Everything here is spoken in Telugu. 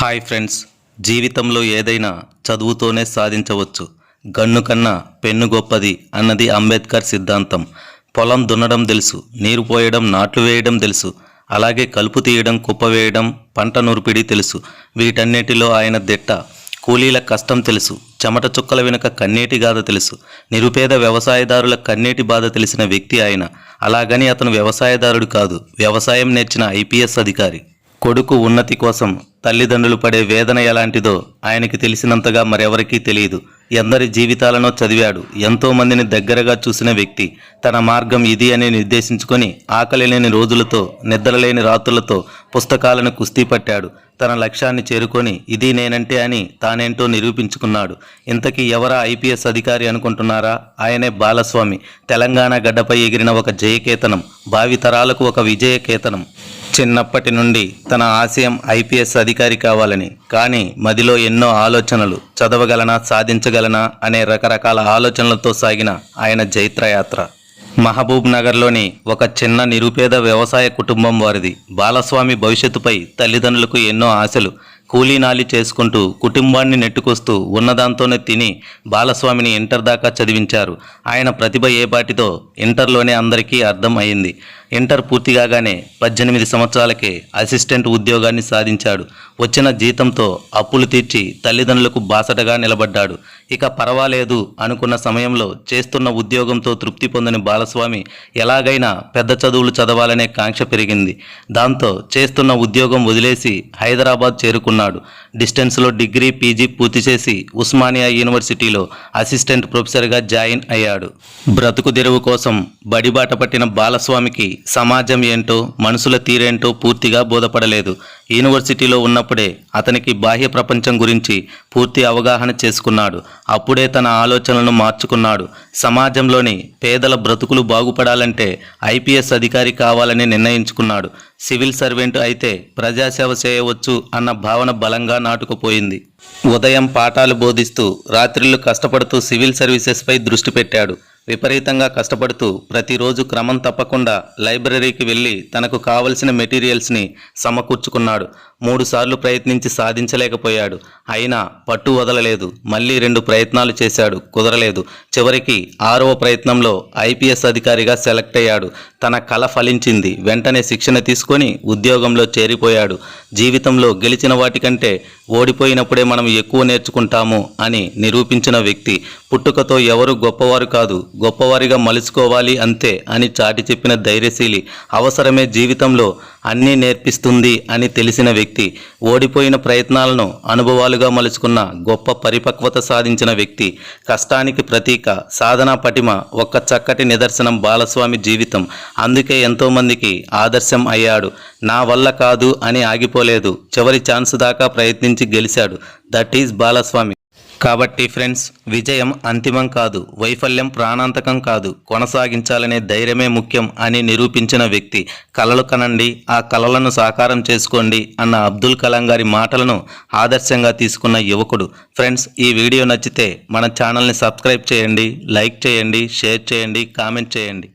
హాయ్ ఫ్రెండ్స్, జీవితంలో ఏదైనా చదువుతోనే సాధించవచ్చు. గన్ను కన్నా పెన్ను గొప్పది అన్నది అంబేద్కర్ సిద్ధాంతం. పొలం దున్నడం తెలుసు, నీరు పోయడం, నాట్లు వేయడం తెలుసు, అలాగే కలుపు తీయడం, కుప్ప వేయడం, పంట నూర్పిడి తెలుసు. వీటన్నిటిలో ఆయన దిట్ట. కూలీల కష్టం తెలుసు, చెమట చుక్కల వెనుక కన్నీటి గాథ తెలుసు, నిరుపేద వ్యవసాయదారుల కన్నీటి బాధ తెలిసిన వ్యక్తి ఆయన. అలాగని అతను వ్యవసాయదారుడు కాదు, వ్యవసాయం నేర్చిన ఐపీఎస్ అధికారి. కొడుకు ఉన్నతి కోసం తల్లిదండ్రులు పడే వేదన ఎలాంటిదో ఆయనకి తెలిసినంతగా మరెవరికీ తెలియదు. ఎందరి జీవితాలను చదివాడు, ఎంతో మందిని దగ్గరగా చూసిన వ్యక్తి. తన మార్గం ఇది అని నిర్దేశించుకొని ఆకలి లేని రోజులతో, నిద్రలేని రాత్రులతో పుస్తకాలను కుస్తీ పట్టాడు. తన లక్ష్యాన్ని చేరుకొని ఇది నేనంటే అని తానేంటో నిరూపించుకున్నాడు. ఇంతకీ ఎవరా ఐపీఎస్ అధికారి అనుకుంటున్నారా? ఆయనే బాలస్వామి. తెలంగాణ గడ్డపై ఎగిరిన ఒక జయకేతనం, భావితరాలకు ఒక విజయకేతనం. చిన్నప్పటి నుండి తన ఆశయం ఐపీఎస్ అధికారి కావాలని. కానీ మదిలో ఎన్నో ఆలోచనలు, చదవగలనా, సాధించగలనా అనే రకరకాల ఆలోచనలతో సాగిన ఆయన జైత్రయాత్ర. మహబూబ్ నగర్లోని ఒక చిన్న నిరుపేద వ్యవసాయ కుటుంబం వారిది. బాలస్వామి భవిష్యత్తుపై తల్లిదండ్రులకు ఎన్నో ఆశలు. కూలీనాలి చేసుకుంటూ కుటుంబాన్ని నెట్టుకొస్తూ ఉన్నదాంతోనే తిని బాలస్వామిని ఇంటర్ దాకా చదివించారు. ఆయన ప్రతిభ ఏపాటిదో ఇంటర్లోనే అందరికీ అర్థం అయింది. ఇంటర్ పూర్తి కాగానే 18 సంవత్సరాలకే అసిస్టెంట్ ఉద్యోగాన్ని సాధించాడు. వచ్చిన జీతంతో అప్పులు తీర్చి తల్లిదండ్రులకు బాసటగా నిలబడ్డాడు. ఇక పర్వాలేదు అనుకున్న సమయంలో చేస్తున్న ఉద్యోగంతో తృప్తి పొందని బాలస్వామి ఎలాగైనా పెద్ద చదువులు చదవాలనే కాంక్ష పెరిగింది. దాంతో చేస్తున్న ఉద్యోగం వదిలేసి హైదరాబాద్ చేరుకున్నాడు. డిస్టెన్స్లో డిగ్రీ, పీజీ పూర్తి చేసి ఉస్మానియా యూనివర్సిటీలో అసిస్టెంట్ ప్రొఫెసర్గా జాయిన్ అయ్యాడు. బ్రతుకు తెరువు కోసం బడిబాట పట్టిన బాలస్వామికి సమాజం ఏంటో, మనుషుల తీరేంటో పూర్తిగా బోధపడలేదు. యూనివర్సిటీలో ఉన్నప్పుడే అతనికి బాహ్య ప్రపంచం గురించి పూర్తి అవగాహన చేసుకున్నాడు. అప్పుడే తన ఆలోచనలను మార్చుకున్నాడు. సమాజంలోని పేదల బ్రతుకులు బాగుపడాలంటే ఐపీఎస్ అధికారి కావాలని నిర్ణయించుకున్నాడు. సివిల్ సర్వెంట్ అయితే ప్రజాసేవ చేయవచ్చు అన్న భావన బలంగా నాటుకుపోయింది. ఉదయం పాఠాలు బోధిస్తూ రాత్రిళ్ళు కష్టపడుతూ సివిల్ సర్వీసెస్పై దృష్టి పెట్టాడు. విపరీతంగా కష్టపడుతూ ప్రతిరోజు క్రమం తప్పకుండా లైబ్రరీకి వెళ్ళి తనకు కావలసిన మెటీరియల్స్ని సమకూర్చుకున్నాడు. 3 సార్లు ప్రయత్నించి సాధించలేకపోయాడు. అయినా పట్టు వదలలేదు. మళ్ళీ 2 ప్రయత్నాలు చేశాడు, కుదరలేదు. చివరికి 6వ ప్రయత్నంలో ఐపీఎస్ అధికారిగా సెలెక్ట్ అయ్యాడు. తన కల ఫలించింది. వెంటనే శిక్షణ తీసుకొని ఉద్యోగంలో చేరిపోయాడు. జీవితంలో గెలిచిన వాటికంటే ఓడిపోయినప్పుడే మనం ఎక్కువ నేర్చుకుంటాము అని నిరూపించిన వ్యక్తి. పుట్టుకతో ఎవరు గొప్పవారు కాదు, గొప్పవారిగా మలుచుకోవాలి అంతే అని చాటి చెప్పిన ధైర్యశీలి. అవసరమే జీవితంలో అన్నీ నేర్పిస్తుంది అని తెలిసిన వ్యక్తి. ఓడిపోయిన ప్రయత్నాలను అనుభవాలుగా మలుచుకున్న గొప్ప పరిపక్వత సాధించిన వ్యక్తి. కష్టానికి ప్రతీక, సాధనా పటిమ ఒక్క చక్కటి నిదర్శనం బాలస్వామి జీవితం. అందుకే ఎంతోమందికి ఆదర్శం అయ్యాడు. నా వల్ల కాదు అని ఆగిపోలేదు. చివరి ఛాన్స్ దాకా ప్రయత్నించి గెలిచాడు. That is Balaswamy. కాబట్టి ఫ్రెండ్స్, విజయం అంతిమం కాదు, వైఫల్యం ప్రాణాంతకం కాదు, కొనసాగించాలనే ధైర్యమే ముఖ్యం అని నిరూపించిన వ్యక్తి. కలలు కనండి, ఆ కలలను సాకారం చేసుకోండి అన్న అబ్దుల్ కలాం గారి మాటలను ఆదర్శంగా తీసుకున్న యువకుడు. ఫ్రెండ్స్, ఈ వీడియో నచ్చితే మన ఛానల్ని సబ్స్క్రైబ్ చేయండి, లైక్ చేయండి, షేర్ చేయండి, కామెంట్ చేయండి.